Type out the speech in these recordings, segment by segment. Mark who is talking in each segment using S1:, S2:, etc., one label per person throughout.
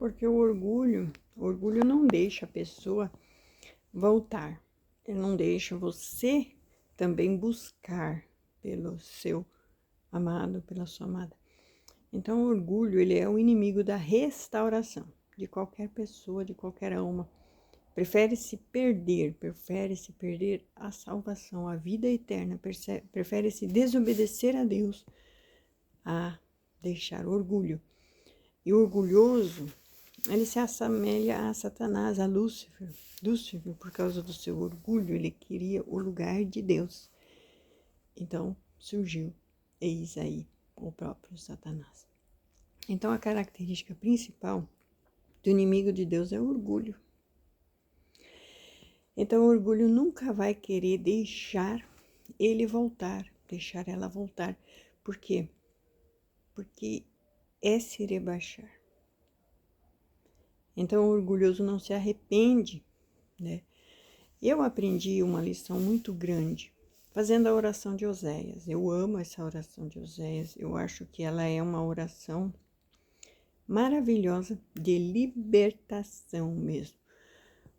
S1: Porque o orgulho não deixa a pessoa voltar. Ele não deixa você também buscar pelo seu amado, pela sua amada. Então, o orgulho, ele é o inimigo da restauração de qualquer pessoa, de qualquer alma. Prefere-se perder a salvação, a vida eterna, prefere-se desobedecer a Deus a deixar o orgulho. E o orgulhoso, ele se assemelha a Satanás, a Lúcifer. Lúcifer, por causa do seu orgulho, ele queria o lugar de Deus. Então, surgiu, eis aí, o próprio Satanás. Então, a característica principal do inimigo de Deus é o orgulho. Então, o orgulho nunca vai querer deixar ele voltar, deixar ela voltar. Por quê? Porque é se rebaixar. Então, o orgulhoso não se arrepende, né? Eu aprendi uma lição muito grande fazendo a oração de Oséias. Eu amo essa oração de Oséias. Eu acho que ela é uma oração maravilhosa de libertação mesmo.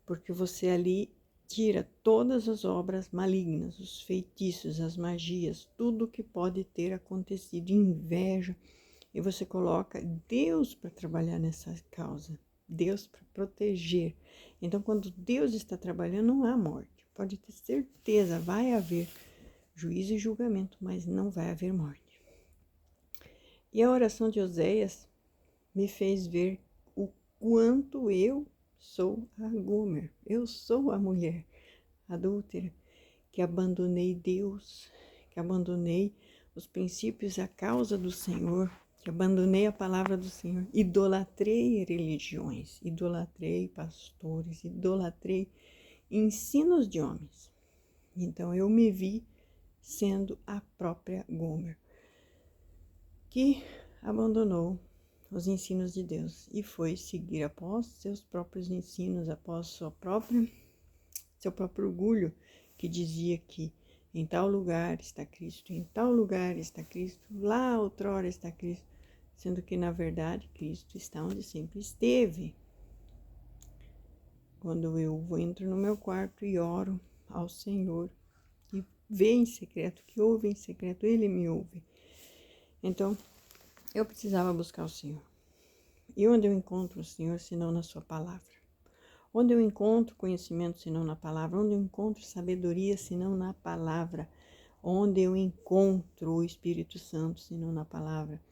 S1: Porque você ali tira todas as obras malignas, os feitiços, as magias, tudo que pode ter acontecido, inveja, e você coloca Deus para trabalhar nessa causa, Deus para proteger. Então, quando Deus está trabalhando, não há morte. Pode ter certeza, vai haver juízo e julgamento, mas não vai haver morte. E a oração de Oséias me fez ver o quanto eu sou a Gomer, eu sou a mulher adúltera, que abandonei Deus, que abandonei os princípios, a causa do Senhor, que abandonei a palavra do Senhor, idolatrei religiões, idolatrei pastores, idolatrei ensinos de homens. Então eu me vi sendo a própria Gomer, que abandonou os ensinos de Deus e foi seguir após seus próprios ensinos, após seu próprio orgulho, que dizia que em tal lugar está Cristo, em tal lugar está Cristo, lá outrora está Cristo, sendo que na verdade Cristo está onde sempre esteve. Quando eu entro no meu quarto e oro ao Senhor, e vê em secreto, que ouve em secreto, Ele me ouve. Então, eu precisava buscar o Senhor. E onde eu encontro o Senhor, senão na sua palavra? Onde eu encontro conhecimento, senão na palavra? Onde eu encontro sabedoria, senão na palavra? Onde eu encontro o Espírito Santo, senão na palavra?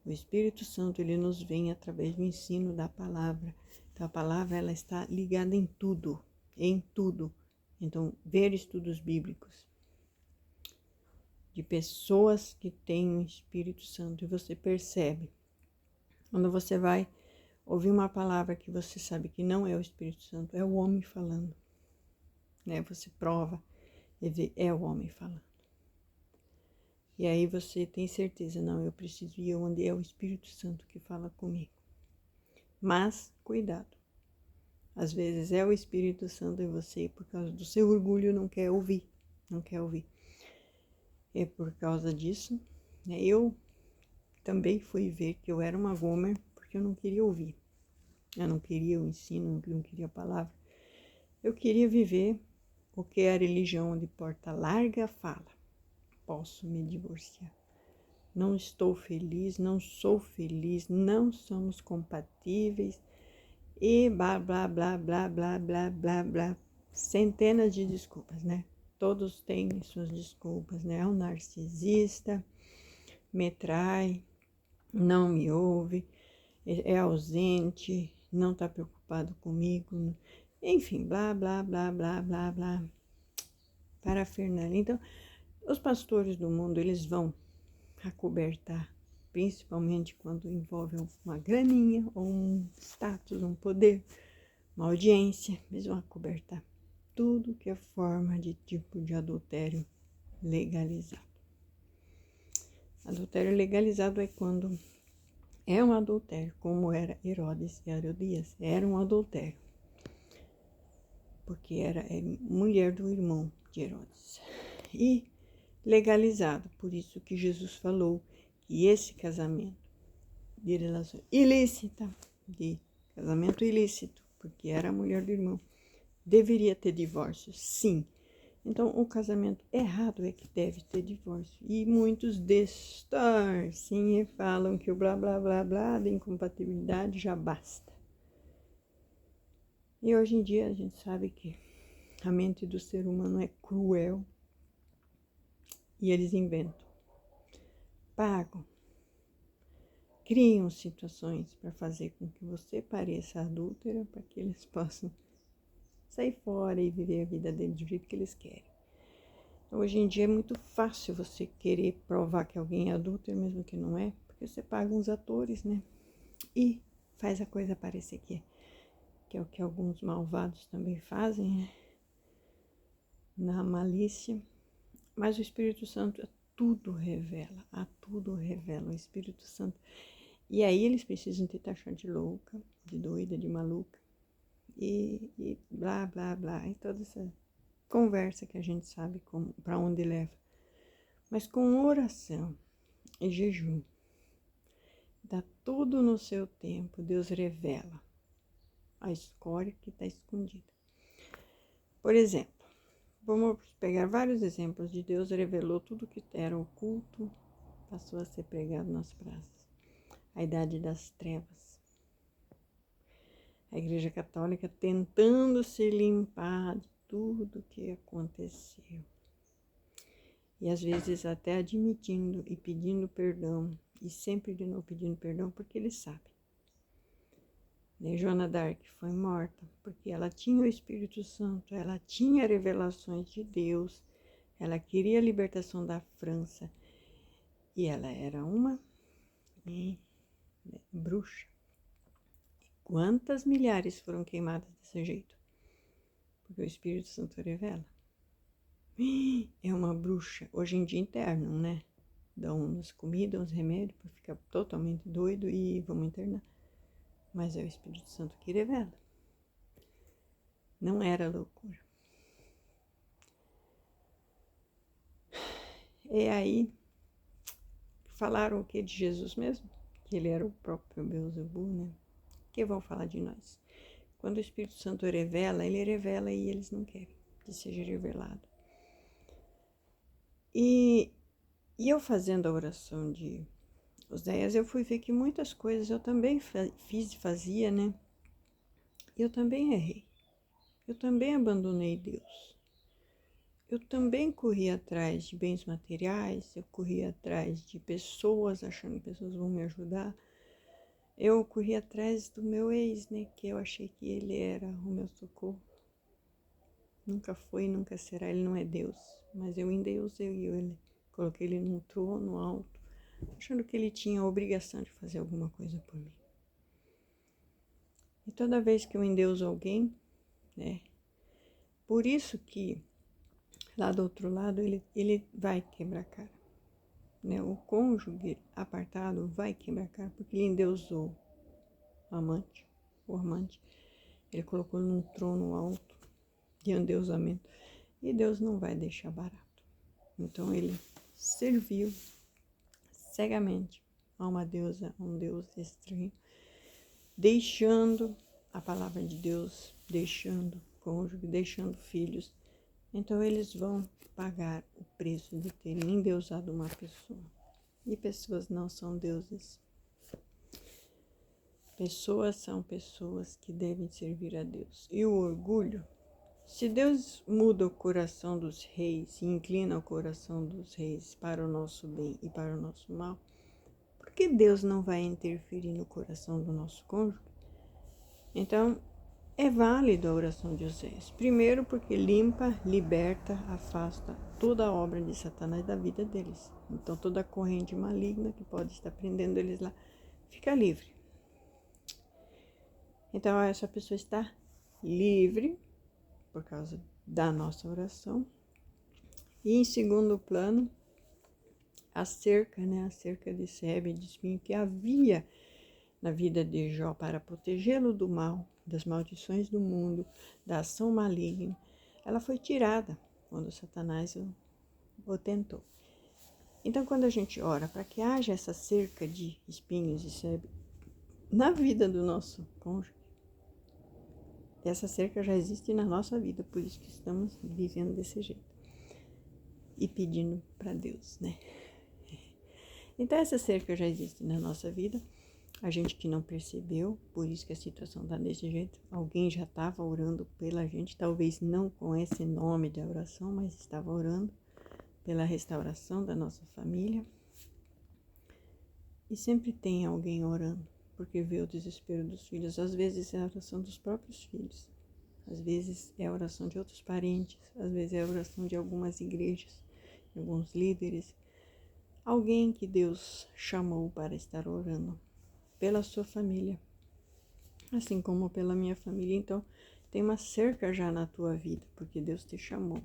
S1: O Espírito Santo, ele nos vem através do ensino da palavra. Então, a palavra, ela está ligada em tudo, em tudo. Então, ver estudos bíblicos de pessoas que têm o Espírito Santo, e você percebe, quando você vai ouvir uma palavra que você sabe que não é o Espírito Santo, é o homem falando, né? Você prova e vê, é o homem falando. E aí você tem certeza, não, eu preciso ir onde é o Espírito Santo que fala comigo. Mas, cuidado, às vezes é o Espírito Santo em você, por causa do seu orgulho, não quer ouvir. É por causa disso, né? Eu também fui ver que eu era uma Gomer, porque eu não queria ouvir. Eu não queria o ensino, não queria a palavra. Eu queria viver o que é a religião onde porta larga fala. Posso me divorciar. Não estou feliz, não sou feliz, não somos compatíveis. E blá, blá, blá, blá, blá, blá, blá, blá. Centenas de desculpas, né? Todos têm suas desculpas, né? É um narcisista, me trai, não me ouve, é ausente, não está preocupado comigo, enfim, blá, blá, blá, blá, blá, blá, parafernália. Então, os pastores do mundo, eles vão acobertar, principalmente quando envolve uma graninha, ou um status, um poder, uma audiência, eles vão acobertar tudo que é forma de tipo de adultério legalizado. Adultério legalizado é quando é um adultério, como era Herodes e Herodias, era um adultério, porque era mulher do irmão de Herodes. E legalizado, por isso que Jesus falou que esse casamento de relação ilícita, de casamento ilícito, porque era a mulher do irmão. Deveria ter divórcio, sim. Então, o casamento errado é que deve ter divórcio. E muitos distorcem e falam que o blá, blá, blá, blá da incompatibilidade já basta. E hoje em dia a gente sabe que a mente do ser humano é cruel e eles inventam, pagam, criam situações para fazer com que você pareça adúltera, para que eles possam sair fora e viver a vida deles do jeito que eles querem. Hoje em dia é muito fácil você querer provar que alguém é adúltero, mesmo que não é, porque você paga uns atores, né? E faz a coisa parecer que é o que alguns malvados também fazem, né? Na malícia. Mas o Espírito Santo a tudo revela o Espírito Santo. E aí eles precisam te taxar de louca, de doida, de maluca, e blá, blá, blá, e toda essa conversa que a gente sabe para onde leva. Mas com oração e jejum, dá tudo no seu tempo, Deus revela a escória que está escondida. Por exemplo, vamos pegar vários exemplos de Deus revelou tudo que era oculto, passou a ser pregado nas praças. A idade das trevas. A Igreja Católica tentando se limpar de tudo que aconteceu. E às vezes até admitindo e pedindo perdão. E sempre de novo pedindo perdão porque eles sabem. Joana d'Arc foi morta porque ela tinha o Espírito Santo, ela tinha revelações de Deus, ela queria a libertação da França e ela era uma bruxa. Quantas milhares foram queimadas desse jeito? Porque o Espírito Santo revela. É uma bruxa. Hoje em dia internam, né? Dão umas comidas, uns remédios para ficar totalmente doido e vamos internar. Mas é o Espírito Santo que revela. Não era loucura. E aí, falaram o que de Jesus mesmo? Que ele era o próprio Beelzebul, né? Que vão falar de nós? Quando o Espírito Santo revela, ele revela e eles não querem que seja revelado. E eu fazendo a oração de Oséias, eu fui ver que muitas coisas eu também fiz e fazia, né? Eu também errei. Eu também abandonei Deus. Eu também corri atrás de bens materiais, eu corri atrás de pessoas, achando que pessoas vão me ajudar. Eu corri atrás do meu ex, né? Que eu achei que ele era o meu socorro. Nunca foi, nunca será, ele não é Deus. Mas eu endeusei ele, coloquei ele num trono alto, achando que ele tinha a obrigação de fazer alguma coisa por mim. E toda vez que eu endeuso alguém, né? Por isso que lá do outro lado ele vai quebrar a cara. Né? O cônjuge apartado vai quebrar a cara porque ele endeusou o amante. Ele colocou num trono alto de endeusamento. E Deus não vai deixar barato. Então ele serviu cegamente a uma deusa, a um Deus estranho, deixando a palavra de Deus, deixando cônjuge, deixando filhos. Então eles vão pagar o preço de terem endeusado uma pessoa. E pessoas não são deuses. Pessoas são pessoas que devem servir a Deus. E o orgulho, se Deus muda o coração dos reis e inclina o coração dos reis para o nosso bem e para o nosso mal, por que Deus não vai interferir no coração do nosso cônjuge? Então, é válido a oração de Oséias. Primeiro porque limpa, liberta, afasta toda a obra de Satanás da vida deles. Então toda a corrente maligna que pode estar prendendo eles lá, fica livre. Então essa pessoa está livre por causa da nossa oração. E em segundo plano, a cerca de sebe e de espinho que havia na vida de Jó para protegê-lo do mal, das maldições do mundo, da ação maligna, ela foi tirada quando Satanás o tentou. Então, quando a gente ora para que haja essa cerca de espinhos e sebe na vida do nosso cônjuge, Essa cerca já existe na nossa vida, por isso que estamos vivendo desse jeito. E pedindo para Deus, né? Então essa cerca já existe na nossa vida. A gente que não percebeu, por isso que a situação está desse jeito. Alguém já estava orando pela gente, talvez não com esse nome de oração, mas estava orando pela restauração da nossa família. E sempre tem alguém orando, porque vê o desespero dos filhos. Às vezes é a oração dos próprios filhos, às vezes é a oração de outros parentes, às vezes é a oração de algumas igrejas, de alguns líderes. Alguém que Deus chamou para estar orando pela sua família, assim como pela minha família. Então, tem uma cerca já na tua vida, porque Deus te chamou.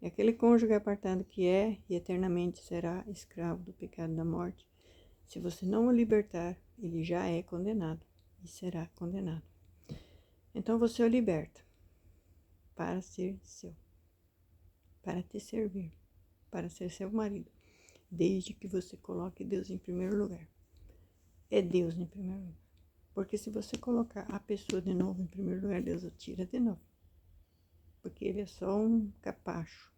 S1: É aquele cônjuge apartado que é e eternamente será escravo do pecado da morte. Se você não o libertar, ele já é condenado e será condenado. Então, você o liberta para ser seu, para te servir, para ser seu marido, desde que você coloque Deus em primeiro lugar. É Deus em primeiro lugar. Porque se você colocar a pessoa de novo em primeiro lugar, Deus o tira de novo. Porque ele é só um capacho.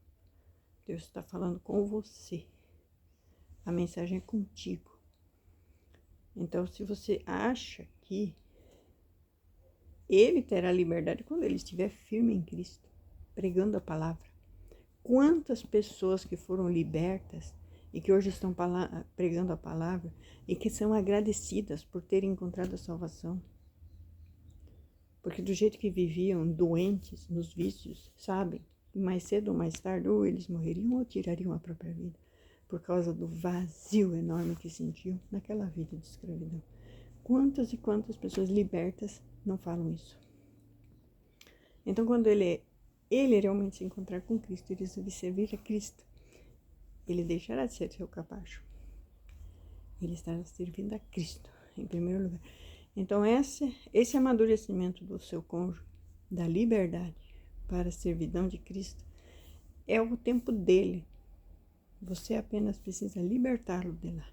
S1: Deus está falando com você. A mensagem é contigo. Então, se você acha que ele terá liberdade quando ele estiver firme em Cristo, pregando a palavra. Quantas pessoas que foram libertas e que hoje estão pregando a palavra e que são agradecidas por terem encontrado a salvação. Porque do jeito que viviam, doentes, nos vícios, sabem, mais cedo ou mais tarde, ou eles morreriam ou tirariam a própria vida, por causa do vazio enorme que sentiam naquela vida de escravidão. Quantas e quantas pessoas libertas não falam isso? Então, quando ele realmente se encontrar com Cristo, ele resolve servir a Cristo, ele deixará de ser seu capacho. Ele estará servindo a Cristo, em primeiro lugar. Então, esse amadurecimento do seu cônjuge, da liberdade para a servidão de Cristo, é o tempo dele. Você apenas precisa libertá-lo de lá.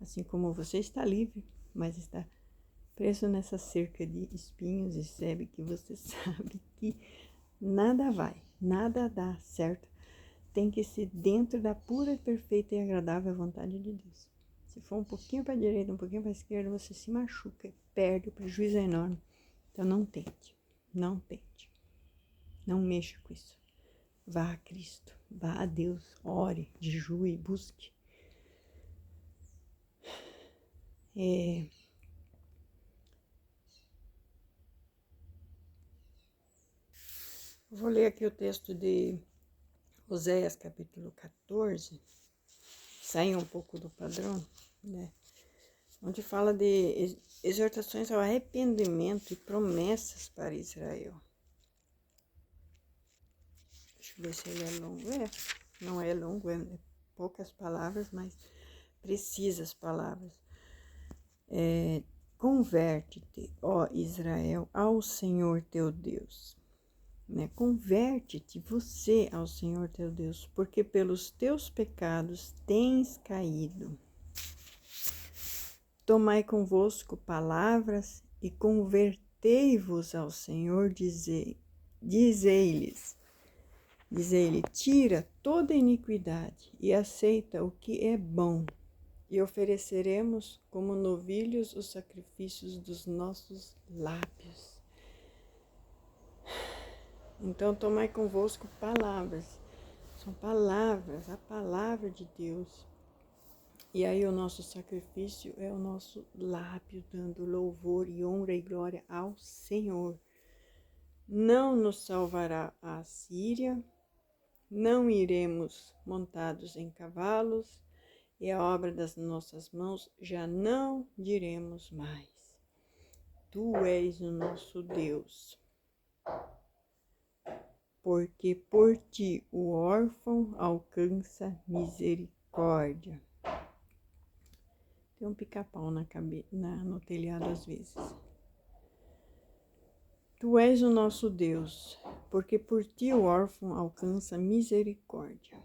S1: Assim como você está livre, mas está preso nessa cerca de espinhos e sabe que você sabe que nada dá certo. Tem que ser dentro da pura, perfeita e agradável vontade de Deus. Se for um pouquinho para a direita, um pouquinho para a esquerda, você se machuca, perde, o prejuízo é enorme. Então não tente, não mexa com isso. Vá a Cristo, vá a Deus, ore, jejue, busque. Vou ler aqui o texto de Oséias, capítulo 14, sair um pouco do padrão, né? Onde fala de exortações ao arrependimento e promessas para Israel. Deixa eu ver se ele é longo. Não é longo, é poucas palavras, mas precisas palavras. Converte-te, ó Israel, ao Senhor teu Deus. Né? Converte-te você ao Senhor teu Deus, porque pelos teus pecados tens caído. Tomai convosco palavras e convertei-vos ao Senhor, diz-lhes, tira toda iniquidade e aceita o que é bom, e ofereceremos como novilhos os sacrifícios dos nossos lábios. Então, tomai convosco palavras, são palavras, a palavra de Deus. E aí o nosso sacrifício é o nosso lábio, dando louvor e honra e glória ao Senhor. Não nos salvará a Assíria, não iremos montados em cavalos, e a obra das nossas mãos já não diremos mais. Tu és o nosso Deus. Porque por ti o órfão alcança misericórdia. Tem um pica-pau no telhado às vezes. Tu és o nosso Deus, porque por ti o órfão alcança misericórdia.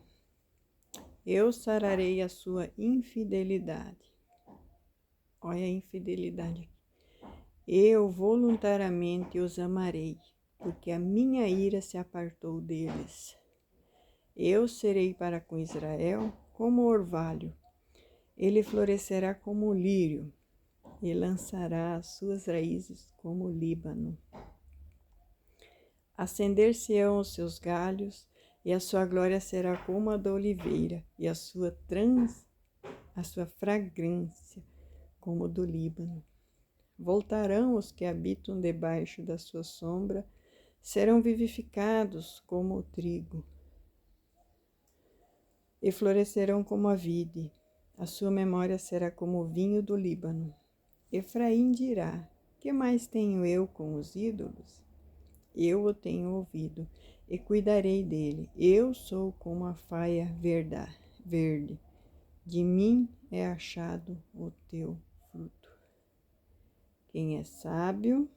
S1: Eu sararei a sua infidelidade. Olha a infidelidade aqui. Eu voluntariamente os amarei, porque a minha ira se apartou deles. Eu serei para com Israel como orvalho, ele florescerá como o lírio, e lançará as suas raízes como o Líbano. Acender-se-ão os seus galhos, e a sua glória será como a da oliveira, e a sua fragrância como do Líbano. Voltarão os que habitam debaixo da sua sombra, serão vivificados como o trigo, e florescerão como a vide. A sua memória será como o vinho do Líbano. Efraim dirá: que mais tenho eu com os ídolos? Eu o tenho ouvido e cuidarei dele. Eu sou como a faia verde. De mim é achado o teu fruto. Quem é sábio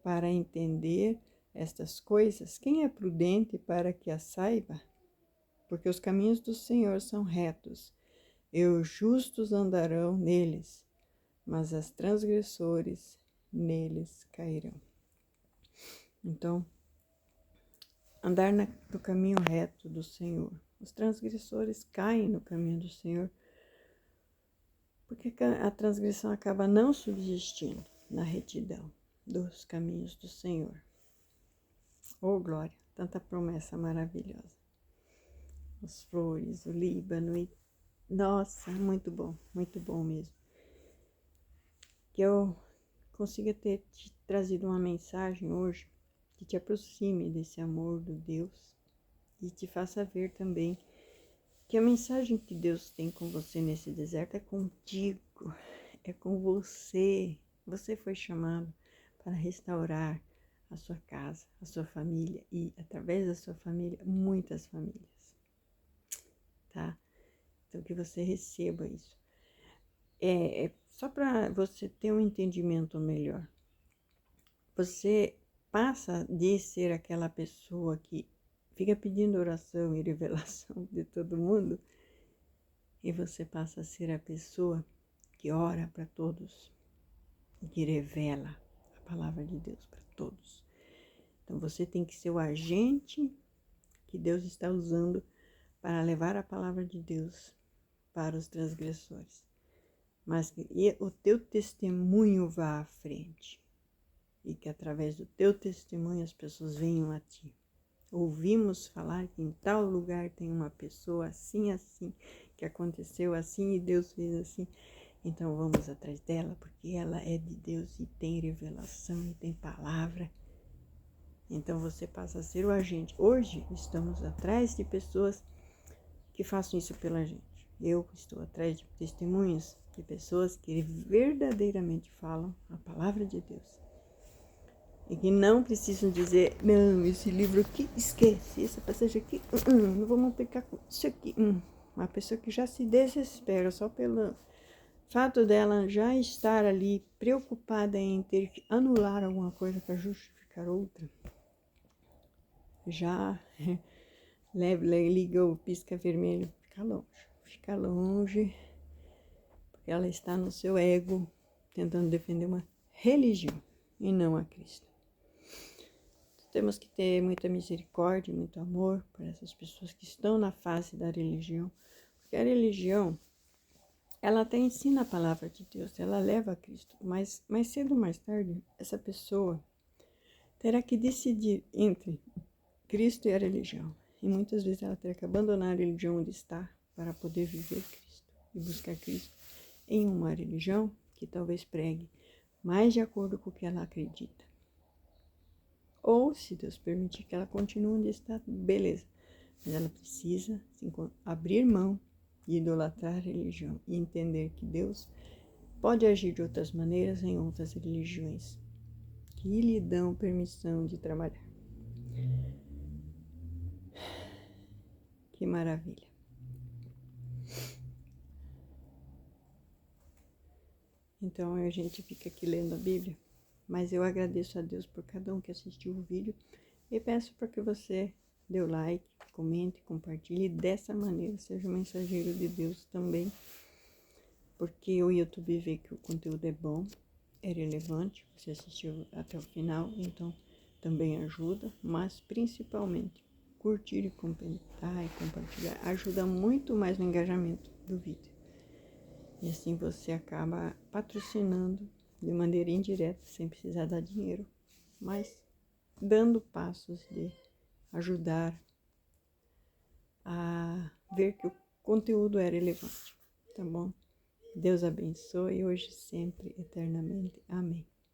S1: para entender estas coisas? Quem é prudente para que as saiba? Porque os caminhos do Senhor são retos, e os justos andarão neles, mas os transgressores neles cairão. Então, andar no caminho reto do Senhor. Os transgressores caem no caminho do Senhor, porque a transgressão acaba não subsistindo na retidão dos caminhos do Senhor. Oh, glória! Tanta promessa maravilhosa. As flores, o Líbano, e nossa, muito bom mesmo. Que eu consiga ter te trazido uma mensagem hoje que te aproxime desse amor do Deus e te faça ver também que a mensagem que Deus tem com você nesse deserto é contigo, é com você. Você foi chamado para restaurar a sua casa, a sua família e, através da sua família, muitas famílias, tá? Então, que você receba isso. Só para você ter um entendimento melhor. Você passa de ser aquela pessoa que fica pedindo oração e revelação de todo mundo, e você passa a ser a pessoa que ora para todos e que revela a palavra de Deus para todos. Então você tem que ser o agente que Deus está usando para levar a palavra de Deus para os transgressores. Mas que o teu testemunho vá à frente e que através do teu testemunho as pessoas venham a ti. Ouvimos falar que em tal lugar tem uma pessoa assim, que aconteceu assim e Deus fez assim. Então vamos atrás dela, porque ela é de Deus e tem revelação e tem palavra. Então você passa a ser o agente. Hoje estamos atrás de pessoas que façam isso pela gente. Eu estou atrás de testemunhas de pessoas que verdadeiramente falam a palavra de Deus. E que não precisam dizer, não, esse livro aqui, esquece, essa passagem aqui, não vamos aplicar com isso aqui. Uma pessoa que já se desespera só pelo fato dela já estar ali preocupada em ter que anular alguma coisa para justificar outra. Já liga o pisca vermelho, fica longe, porque ela está no seu ego, tentando defender uma religião e não a Cristo. Temos que ter muita misericórdia, muito amor por essas pessoas que estão na face da religião, porque a religião, ela até ensina a palavra de Deus, ela leva a Cristo, mas mais cedo ou mais tarde, essa pessoa terá que decidir entre Cristo e a religião, e muitas vezes ela terá que abandonar a religião onde está para poder viver Cristo e buscar Cristo em uma religião que talvez pregue mais de acordo com o que ela acredita. Ou, se Deus permitir que ela continue onde está, beleza. Mas ela precisa abrir mão e idolatrar a religião e entender que Deus pode agir de outras maneiras em outras religiões que lhe dão permissão de trabalhar. Que maravilha. Então a gente fica aqui lendo a Bíblia, mas eu agradeço a Deus por cada um que assistiu o vídeo e peço para que você dê o like, comente, compartilhe e dessa maneira seja um mensageiro de Deus também, porque o YouTube vê que o conteúdo é bom é relevante, você assistiu até o final, então também ajuda, mas principalmente curtir e comentar e compartilhar ajuda muito mais no engajamento do vídeo. E assim você acaba patrocinando de maneira indireta, sem precisar dar dinheiro, mas dando passos de ajudar a ver que o conteúdo é relevante, tá bom? Deus abençoe hoje, sempre, eternamente. Amém.